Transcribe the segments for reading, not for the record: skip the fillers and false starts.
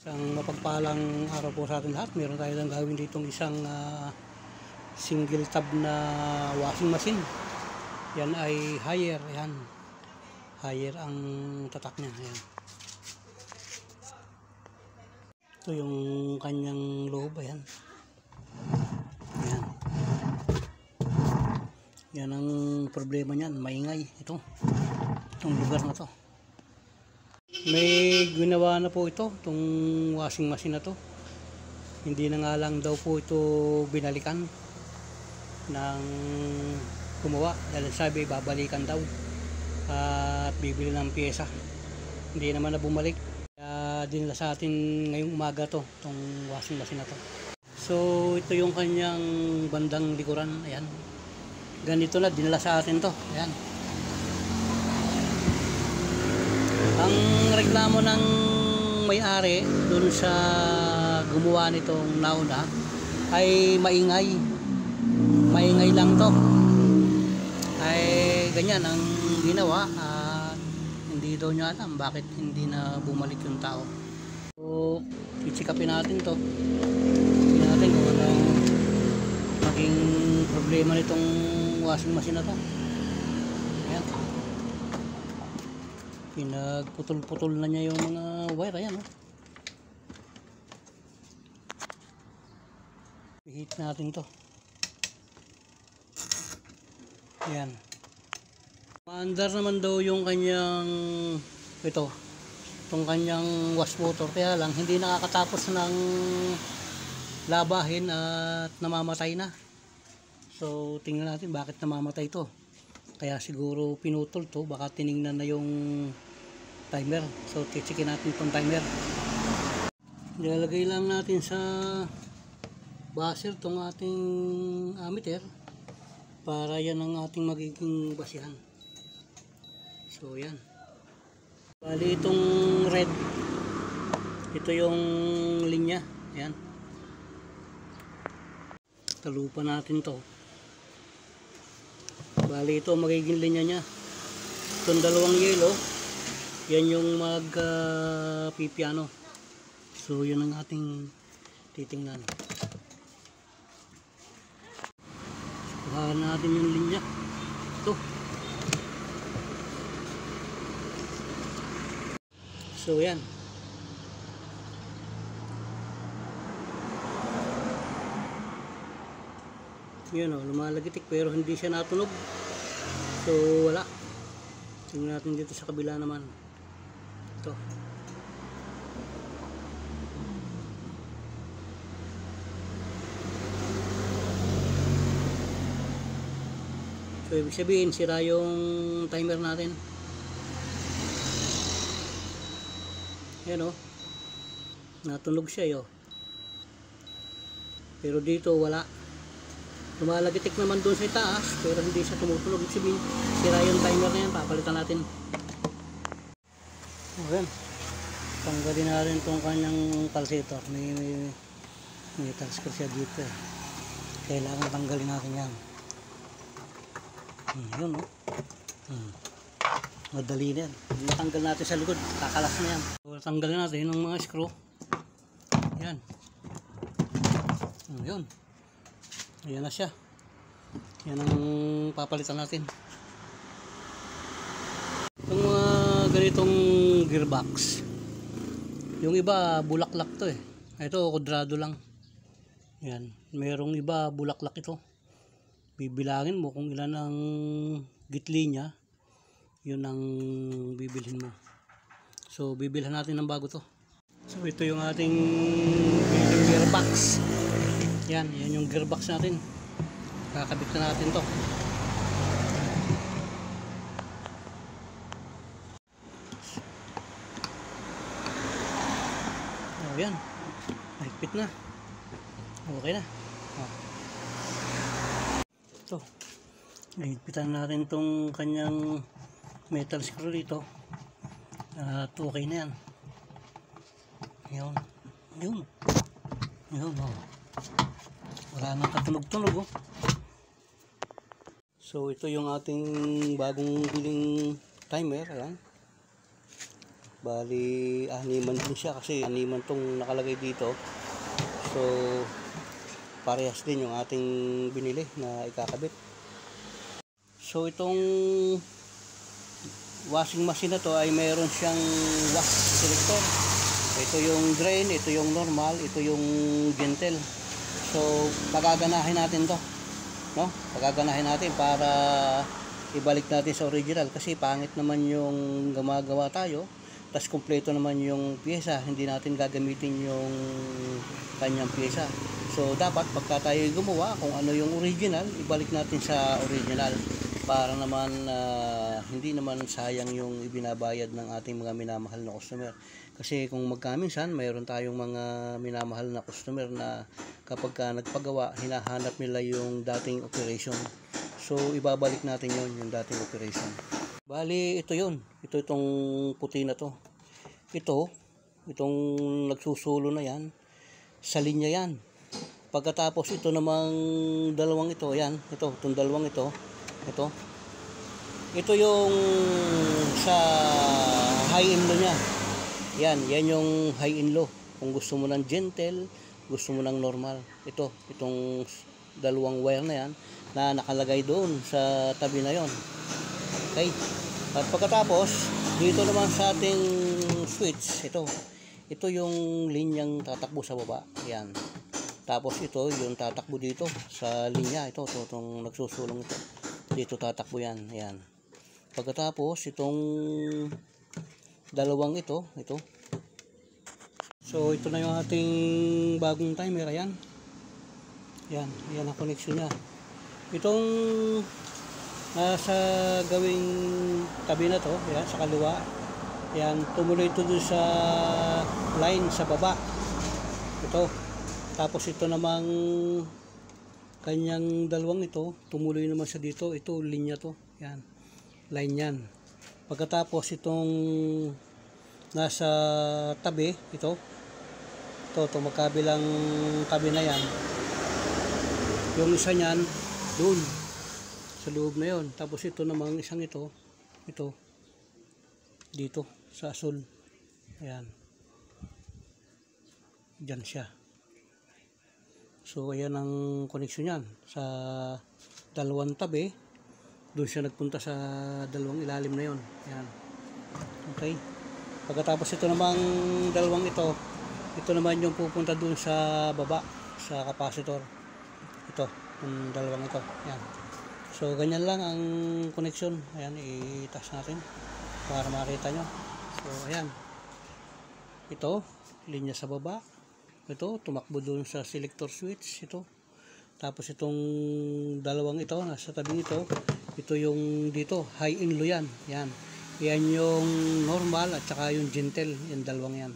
Isang mapagpalang araw po sa atin lahat. Meron tayo lang gawin ditong isang single tab na washing machine. Yan ay higher. Yan. Higher ang tatak niya. Ayan. Ito yung kanyang loob. Ayan. Ayan. Yan ang problema niyan. Maingay. Itong lugar na to. May ginawa na po ito, itong washing machine na to. Hindi na nga lang daw po ito binalikan ng gumawa dahil sabi babalikan daw at bibili ng pyesa. Hindi naman na bumalik. Kaya dinala sa atin ngayong umaga to, itong washing machine na to. So ito yung kanyang bandang likuran. Ayan. Ganito na dinala sa atin to. Ayan. Ang reklamo ng may-ari doon sa gumawa nitong nauna ay maingay. Maingay lang to. Ay ganyan ang ginawa at hindi daw niya alam bakit hindi na bumalik yung tao. So, i-check-upin natin to. Tingnan natin kung ano maging problema nitong washing machine na to. Ayan. Pinagputol-putol na niya yung mga wire. Ayan, oh. I-heat natin to. Ayan. Maandar naman daw yung kanyang itong kanyang wash motor. Kaya lang hindi nakakatapos ng labahin at namamatay na. So tingnan natin bakit namamatay to. Kaya siguro pinutol to, baka tiningnan na yung timer. So tichikin natin itong timer. Nilalagay lang natin sa buzzer itong ating ammeter para yan ang ating magiging basihan. So yan. Bali itong red, ito yung linya. Yan. Talupan natin to. Bali ito magiging linya niya. Itong dalawang yellow, yan yung pipiano. So yun ang ating titingnan. Kuhaan natin yung linya. Ito. So yan. Yun o, lumalagitik pero hindi siya natunog. So wala. Tingnan natin dito sa kabila naman. Ito. So ibig sabihin sira yung timer natin. Yan o. Natunog siya yo. Pero dito wala. Lumalagitik naman doon sa itaas pero hindi siya tumutunog. Ibig sabihin sira yung timer na yan. Papalitan natin. Ayan. Tanggalin na rin itong kanyang calculator. May transfer siya dito eh. Kailangan tanggalin natin yan. Yun o. Madali na yan. Natanggal natin sa likod. Kakalas na yan. So, tanggalin natin yung mga screw. Yan. Yun. Ayan na siya. Yan ang papalitan natin. Itong mga ganitong gearbox, yung iba bulaklak to eh. Ito kudrado lang. Yan. Merong iba bulaklak ito. Bibilangin mo kung ilan ang gitli niya. Yun ang bibilhin mo. So bibilhan natin ng bago to. So ito yung ating gearbox. Yan yung gearbox natin. Kakabit na natin to. Oh, yan. Mahigpit na. Okay na. Oh. Ito. Mahigpitan natin tong kanyang metal screw dito. At okay na yan. Yun. Yun. Oh. Wala nang katunog-tunog oh. So ito yung ating bagong biling timer. Ayan. Bali, animan din siya kasi animan tong nakalagay dito. So, parehas din yung ating binili na ikakabit. So, itong washing machine na to ay mayroon siyang wash selector. Ito yung drain, ito yung normal, ito yung gentle. So, pagaganahin natin to, no? Pagaganahin natin para ibalik natin sa original kasi pangit naman yung gumagawa tayo. Tas kumpleto naman yung pyesa, hindi natin gagamitin yung kanyang pyesa. So dapat pagka tayo gumawa kung ano yung original, ibalik natin sa original para naman hindi naman sayang yung ibinabayad ng ating mga minamahal na customer. Kasi kung magkaminsan mayroon tayong mga minamahal na customer na kapag ka nagpagawa, hinahanap nila yung dating operation. So ibabalik natin yung dating operation. Bali, ito yun. Ito itong puti na to. Itong nagsusulo na yan, sa linya yan. Pagkatapos ito namang dalawang ito, yan. Itong dalawang ito. Ito yung sa high and low niya. Yan yung high and low. Kung gusto mo ng gentle, gusto mo ng normal. Itong dalawang wire na yan na nakalagay doon sa tabi na yon. Okay. At pagkatapos, dito naman sa ating switch, ito yung linyang tatakbo sa baba. Yan. Tapos ito yung tatakbo dito sa linya. Itong nagsusulong ito. Dito tatakbo yan. Yan. Pagkatapos, itong dalawang ito. So, ito na yung ating bagong timer. Yan. Yan ang connection niya. Itong sa gawing tabi na to, yan, sa kaliwa, yan, tumuloy ito dun sa line sa baba. Tapos ito namang kanyang dalawang ito, tumuloy naman sa dito. Ito, linya to, yan, line yan. Pagkatapos itong nasa tabi, ito magkabilang tabi na yan, yung isa nyan dun sa loob na yon. Tapos ito namang isang ito dito sa asul. Ayan, dyan siya. So ayan ang connection yan sa dalawang tabi. Doon siya nagpunta sa dalawang ilalim na yon. Ayan. Okay. Pagkatapos ito namang dalawang ito naman yung pupunta doon sa baba sa capacitor. Yung dalawang ito. Ayan. So ganyan lang ang connection. Ayan, itaas natin para makita nyo. So ayan, ito linya sa baba, ito tumakbo doon sa selector switch. Tapos itong dalawang ito nasa tabi nito, ito yung dito high and low yan. Yan yung normal at saka yung gentle, yung dalawang yan.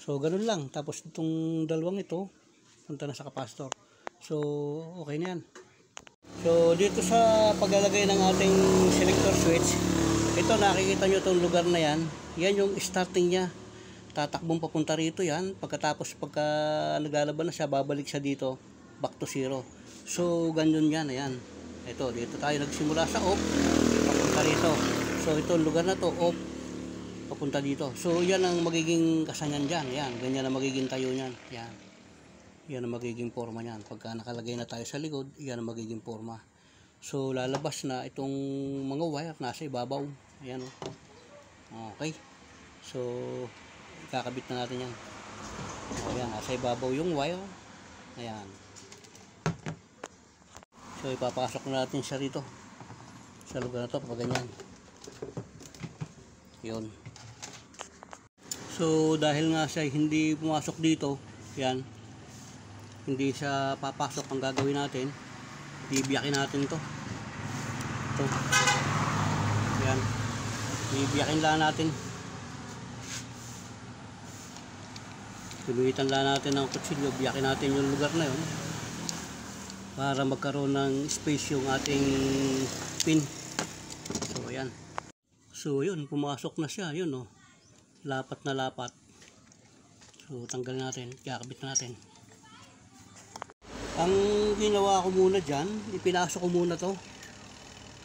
So ganun lang. Tapos itong dalawang ito punta na sa capacitor. So okay na yan. So dito sa paglalagay ng ating selector switch, ito nakikita nyo itong lugar na yan. Yan yung starting niya. Tatakbong papunta rito yan. Pagkatapos pagka naglalaban na siya, babalik siya dito, back to zero. So ganyan yan. Ayan. Ito, dito tayo nagsimula sa off, papunta rito. So ito lugar na to, off, papunta dito. So yan ang magiging kasanyan dyan. Ayan, ganyan ang magiging tayo nyan. Yan. Yan ang magiging forma niyan. Pagka nakalagay na tayo sa likod, yan ang magiging forma. So lalabas na itong mga wire nasa ibabaw. Ayan o. Okay. So ikakabit na natin yan. Ayan, nasa ibabaw yung wire. Ayan. So ipapasok na natin siya rito sa lugar na to pag ganyan. Yun. So dahil nga siya hindi pumasok dito, yan, hindi siya papasok, ang gagawin natin, bibiyakin natin to. Yan, bibiyakin lang natin, pilitan lang natin ng kutsilyo, biyakin natin yung lugar na yun para magkaroon ng space yung ating pin. So ayan. So yun, pumasok na siya, yun o, lapat na lapat. So tanggal natin, kakabit natin. Ang ginawa ko muna dyan, ipinasok ko muna to.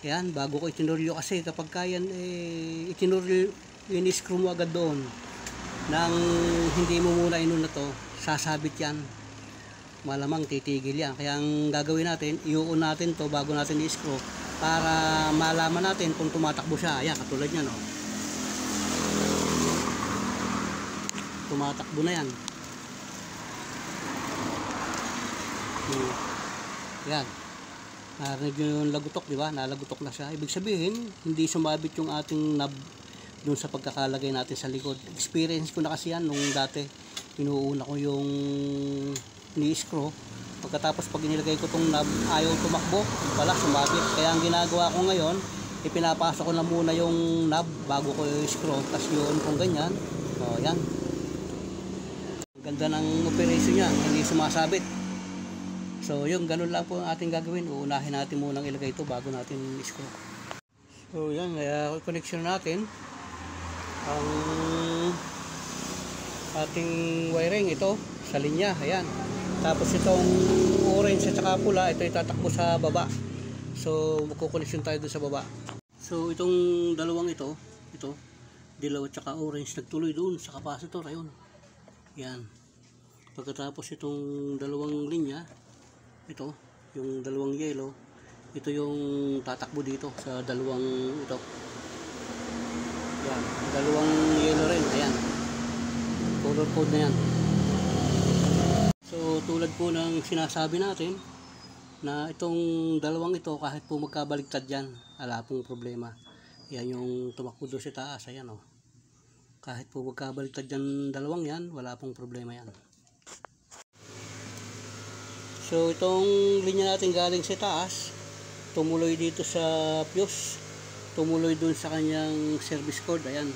Ayan, bago ko itinuryo kasi kapag kayan itinuryo in-screw mo agad doon nang hindi mo muna inuna to, sasabit yan, malamang titigil yan. Kaya ang gagawin natin, iuun natin to bago natin i-screw para malaman natin kung tumatakbo siya. Ayan, katulad yan, oh. Tumatakbo na yan. Yan, narinig nyo yung lagutok, di ba? Nalagutok na siya. Ibig sabihin, hindi sumabit yung ating knob dun sa pagkakalagay natin sa likod. Experience ko na kasi yan nung dati. Inuuna ko yung ni-screw. Pagkatapos pag inilagay ko tong knob, ayaw tumakbo. Wala, sumabit. Kaya ang ginagawa ko ngayon, ipinapasok ko na muna yung knob bago ko i-screw. Tapos yun kung ganyan. O, yan. Ganda ng operation niya. Hindi sumasabit. So yun, ganun lang po ang ating gagawin. Uunahin natin munang ilagay ito bago natin i-screw. So yan, kaya connection natin ang ating wiring ito sa linya. Ayan. Tapos itong orange at saka pula, ito itatakbo sa baba. So magkukoneksyon tayo doon sa baba. So itong dalawang ito, dilaw at saka orange, nagtuloy doon sa capacitor. Ayun. Yan. Pagkatapos itong dalawang linya, ito, yung dalawang yellow, ito yung tatakbo dito sa dalawang ito. Yan, dalawang yellow rin. Ayan, color code na yan. So tulad po ng sinasabi natin na itong dalawang ito, kahit po magkabaligtad yan, wala pong problema. Yan yung tumakbo doon sa taas. Ayan, oh. Kahit po magkabaligtad yan dalawang yan, wala pong problema yan. So itong linya natin galing sa taas, tumuloy dito sa fuse, tumuloy dun sa kanyang service cord. Ayan,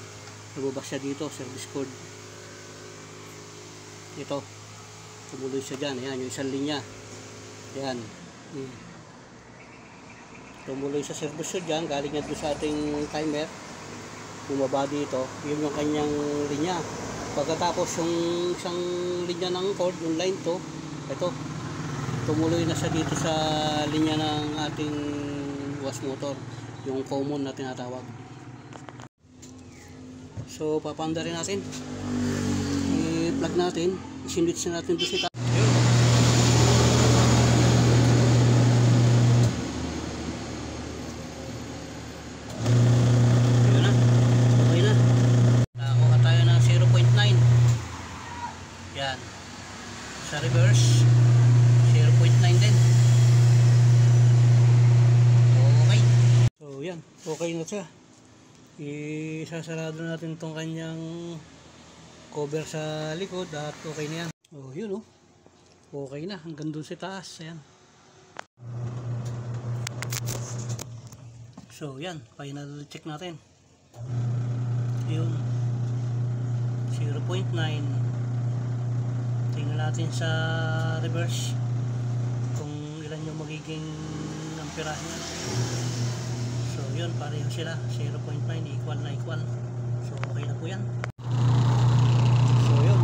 lumabas siya dito, service cord. Ito, tumuloy siya dyan. Ayan, yung isang linya. Ayan. Tumuloy sa service cord dyan, galing yan dun sa ating timer. Bumaba dito, yun yung kanyang linya. Pagkatapos yung isang linya ng cord, yung line to, ito, tumuloy na siya dito sa linya ng ating wash motor, yung common na tinatawag. So papanda rin natin, i-plug natin, i-switch na natin doon sa taas. Yun na, okay na. Nakakuha tayo ng 0.9. Yan, sa reverse 0.9 din. Okay. So yan, okay na siya. Isasarado natin tong kanyang cover sa likod at okay na yan. Oh, yun, oh. Okay na, hanggang dun sa taas. Ayan. So yan, final check natin. Yun, 0.9. Tingnan natin sa reverse yung magiging amperahe niya. So yun, pareho sila, 0.9, equal na equal. So okay na po yan. So yun,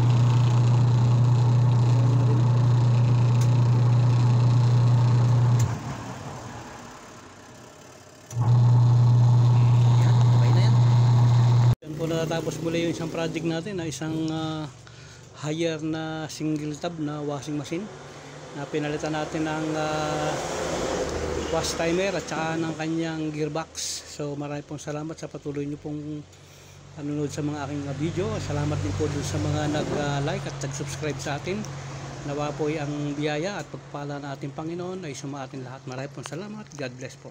yan, okay na yan. Yan po, natatapos muli yung isang project natin na isang higher na single tab na washing machine na pinalitan natin ng wash timer at saka ng kanyang gearbox. So marami pong salamat sa patuloy nyo pong nanonood sa mga aking video. Salamat din po dun sa mga nag-like at nag-subscribe sa atin. Nawa po ang biyaya at pagpala na ating Panginoon ay sumaatin lahat. Marami pong salamat. God bless po.